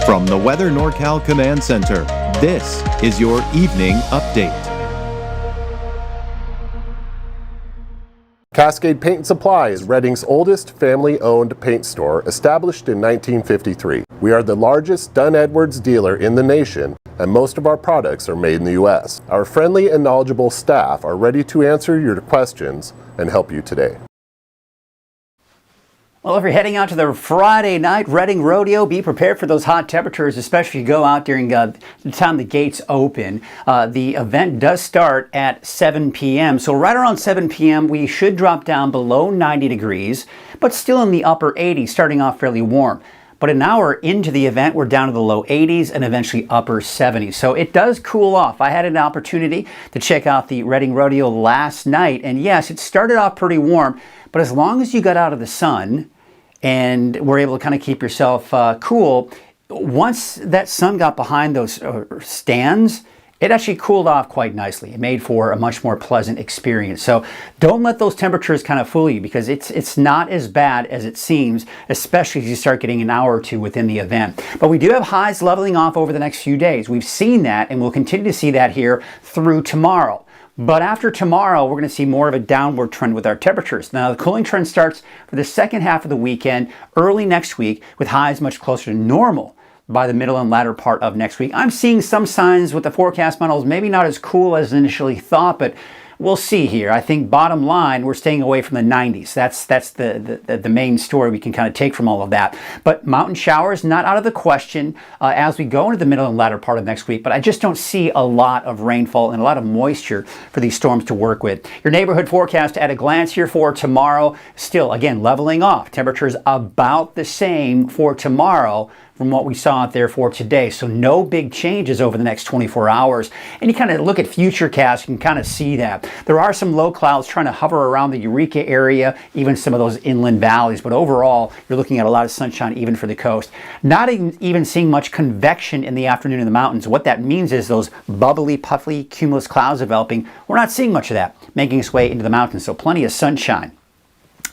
From the Weather NorCal Command Center, this is your Evening Update. Cascade Paint and Supply is Reading's oldest family-owned paint store, established in 1953. We are the largest Dunn Edwards dealer in the nation, and most of our products are made in the U.S. Our friendly and knowledgeable staff are ready to answer your questions and help you today. Well, if you're heading out to the Friday night Reading Rodeo, be prepared for those hot temperatures, especially if you go out during the time the gates open. The event does start at 7 p.m., so right around 7 p.m. we should drop down below 90 degrees, but still in the upper 80s, starting off fairly warm. But an hour into the event, we're down to the low 80s and eventually upper 70s. So it does cool off. I had an opportunity to check out the Reading Rodeo last night, and yes, it started off pretty warm, but as long as you got out of the sun and were able to kind of keep yourself cool, once that sun got behind those stands, it actually cooled off quite nicely. It made for a much more pleasant experience. So don't let those temperatures kind of fool you, because it's not as bad as it seems, especially as you start getting an hour or two within the event. But we do have highs leveling off over the next few days. We've seen that, and we'll continue to see that here through tomorrow. But after tomorrow, we're going to see more of a downward trend with our temperatures. Now, the cooling trend starts for the second half of the weekend, early next week, with highs much closer to normal by the middle and latter part of next week. I'm seeing some signs with the forecast models, maybe not as cool as initially thought, but we'll see here. I think bottom line, we're staying away from the 90s. That's the main story we can kind of take from all of that. But mountain showers, not out of the question as we go into the middle and latter part of next week. But I just don't see a lot of rainfall and a lot of moisture for these storms to work with. Your neighborhood forecast at a glance here for tomorrow, still, again, leveling off. Temperatures about the same for tomorrow from what we saw out there for today. So no big changes over the next 24 hours. And you kind of look at futurecast, you can kind of see that. There are some low clouds trying to hover around the Eureka area, even some of those inland valleys. But overall, you're looking at a lot of sunshine even for the coast. Not even seeing much convection in the afternoon in the mountains. What that means is those bubbly, puffy, cumulus clouds developing. We're not seeing much of that making its way into the mountains. So plenty of sunshine.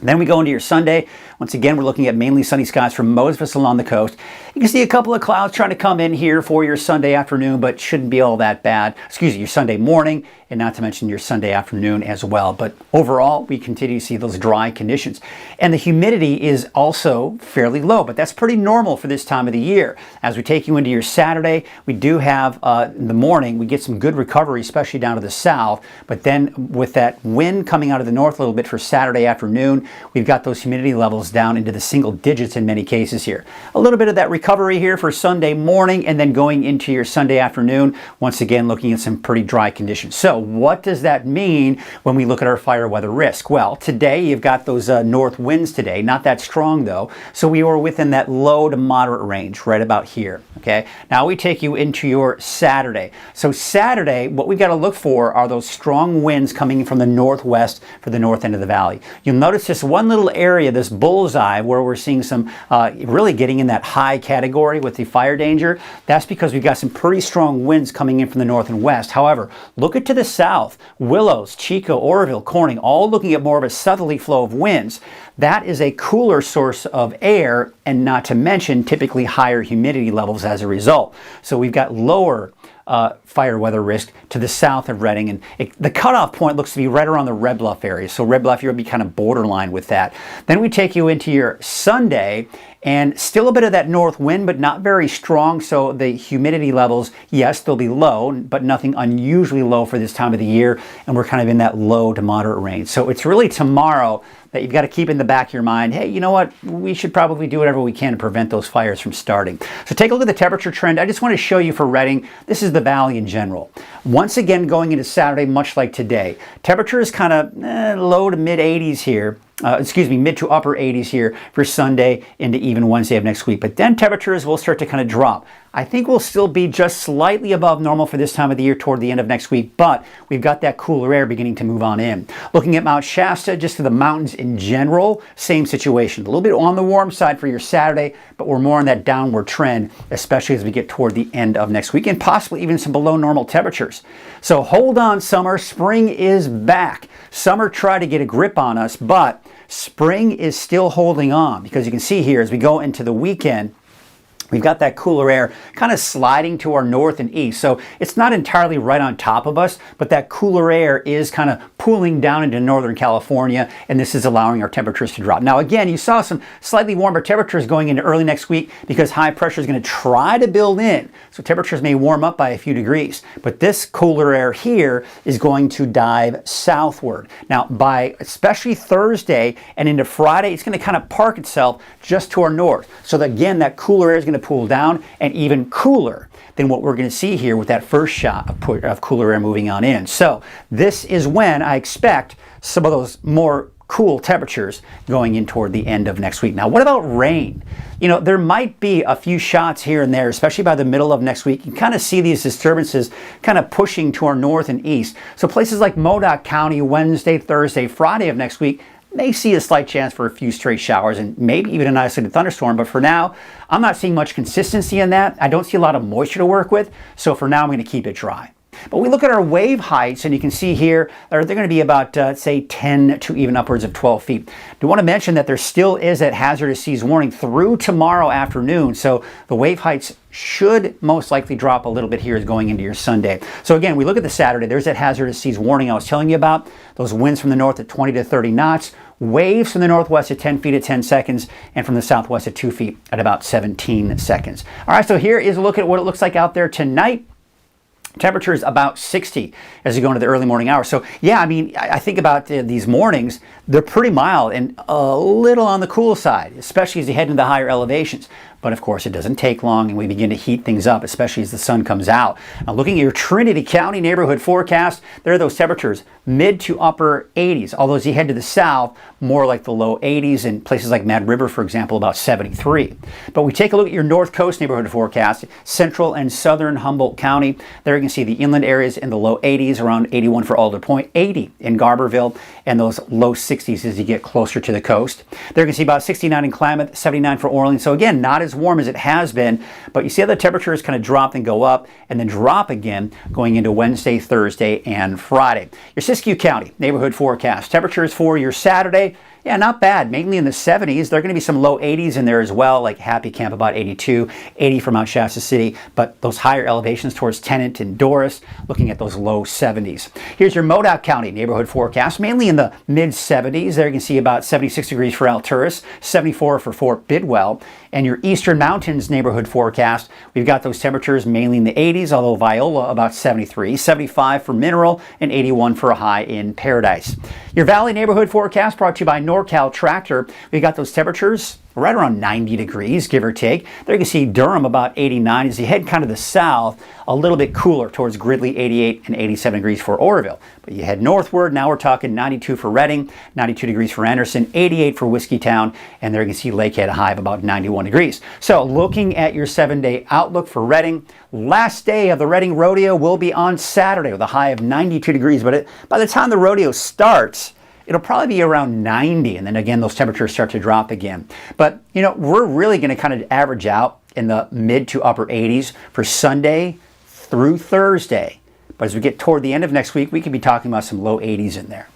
Then we go into your Sunday. Once again, we're looking at mainly sunny skies for most of us along the coast. You can see a couple of clouds trying to come in here for your Sunday afternoon, but shouldn't be all that bad. Excuse me, your Sunday morning, and not to mention your Sunday afternoon as well. But overall, we continue to see those dry conditions. And the humidity is also fairly low, but that's pretty normal for this time of the year. As we take you into your Saturday, we do have, in the morning, we get some good recovery, especially down to the south. But then with that wind coming out of the north a little bit for Saturday afternoon, we've got those humidity levels down into the single digits in many cases here. A little bit of that recovery here for Sunday morning, and then going into your Sunday afternoon, once again looking at some pretty dry conditions. So what does that mean when we look at our fire weather risk? Well, today you've got those north winds today, not that strong though, so we were within that low to moderate range right about here. Okay, now we take you into your Saturday. So Saturday, what we've got to look for are those strong winds coming from the northwest for the north end of the valley. You'll notice this one little area, this bullseye, where we're seeing some really getting in that high category with the fire danger. That's because we've got some pretty strong winds coming in from the north and west. However, look at to the south, Willows, Chico, Oroville, Corning, all looking at more of a southerly flow of winds. That is a cooler source of air, and not to mention typically higher humidity levels as a result. So we've got lower fire weather risk to the south of Reading, and the cutoff point looks to be right around the Red Bluff area. So Red Bluff, you'll be kind of borderline with that. Then we take you into your Sunday, and still a bit of that north wind, but not very strong. So the humidity levels, yes, they'll be low, but nothing unusually low for this time of the year. And we're kind of in that low to moderate range. So it's really tomorrow that you've got to keep in the back of your mind, hey, you know what? We should probably do whatever we can to prevent those fires from starting. So take a look at the temperature trend. I just want to show you for Reading, this is the valley in general. Once again, going into Saturday, much like today, temperature is kind of low to mid 80s here. Mid to upper 80s here for Sunday into even Wednesday of next week. But then temperatures will start to kind of drop. I think we'll still be just slightly above normal for this time of the year toward the end of next week, but we've got that cooler air beginning to move on in. Looking at Mount Shasta, just to the mountains in general, same situation. A little bit on the warm side for your Saturday, but we're more on that downward trend, especially as we get toward the end of next week, and possibly even some below normal temperatures. So hold on, summer. Spring is back. Summer tried to get a grip on us, but spring is still holding on, because you can see here as we go into the weekend, we've got that cooler air kind of sliding to our north and east. So it's not entirely right on top of us, but that cooler air is kind of pooling down into Northern California, and this is allowing our temperatures to drop. Now, again, you saw some slightly warmer temperatures going into early next week because high pressure is going to try to build in. So temperatures may warm up by a few degrees, but this cooler air here is going to dive southward. Now, by especially Thursday and into Friday, it's going to kind of park itself just to our north. So that, again, that cooler air is going to pull down, and even cooler than what we're going to see here with that first shot of cooler air moving on in. So this is when I expect some of those more cool temperatures going in toward the end of next week. Now, what about rain? You know, there might be a few shots here and there, especially by the middle of next week. You can kind of see these disturbances kind of pushing to our north and east. So places like Modoc County, Wednesday, Thursday, Friday of next week, may see a slight chance for a few stray showers and maybe even an isolated thunderstorm. But for now, I'm not seeing much consistency in that. I don't see a lot of moisture to work with. So for now, I'm going to keep it dry. But we look at our wave heights, and you can see here, they're going to be about, say, 10 to even upwards of 12 feet. I want to mention that there still is that hazardous seas warning through tomorrow afternoon. So the wave heights should most likely drop a little bit here going into your Sunday. So again, we look at the Saturday, there's that hazardous seas warning I was telling you about. Those winds from the north at 20 to 30 knots. Waves from the northwest at 10 feet at 10 seconds, and from the southwest at 2 feet at about 17 seconds. All right, so here is a look at what it looks like out there tonight. Temperature is about 60 as you go into the early morning hours. So yeah, I mean, I think about these mornings, they're pretty mild and a little on the cool side, especially as you head into the higher elevations. But of course, it doesn't take long and we begin to heat things up, especially as the sun comes out. Now, looking at your Trinity County neighborhood forecast, there are those temperatures mid to upper 80s. Although as you head to the south, more like the low 80s, in places like Mad River, for example, about 73. But we take a look at your North Coast neighborhood forecast, central and southern Humboldt County. There you can see the inland areas in the low 80s, around 81 for Alder Point, 80 in Garberville, and those low 60s as you get closer to the coast. There you can see about 69 in Klamath, 79 for Orleans. So again, not as warm as it has been, but you see how the temperatures kind of drop and go up and then drop again going into Wednesday, Thursday, and Friday. Your Siskiyou County neighborhood forecast. Temperatures for your Saturday, yeah, not bad, mainly in the 70s. There are going to be some low 80s in there as well, like Happy Camp about 82, 80 for Mount Shasta City, but those higher elevations towards Tennant and Doris, looking at those low 70s. Here's your Modoc County neighborhood forecast, mainly in the mid 70s. There you can see about 76 degrees for Alturas, 74 for Fort Bidwell. And your Eastern Mountains neighborhood forecast, we've got those temperatures mainly in the 80s, although Viola about 73, 75 for Mineral, and 81 for a high in Paradise. Your Valley neighborhood forecast brought to you by NorCal Tractor. We've got those temperatures right around 90 degrees, give or take. There you can see Durham about 89. As you head kind of the south, a little bit cooler towards Gridley, 88 and 87 degrees for Oroville. But you head northward, now we're talking 92 for Redding, 92 degrees for Anderson, 88 for Whiskeytown, and there you can see Lakehead, a high of about 91 degrees. So looking at your 7-day outlook for Redding, last day of the Redding Rodeo will be on Saturday with a high of 92 degrees. But by the time the rodeo starts, it'll probably be around 90, and then again, those temperatures start to drop again. But, you know, we're really going to kind of average out in the mid to upper 80s for Sunday through Thursday. But as we get toward the end of next week, we could be talking about some low 80s in there.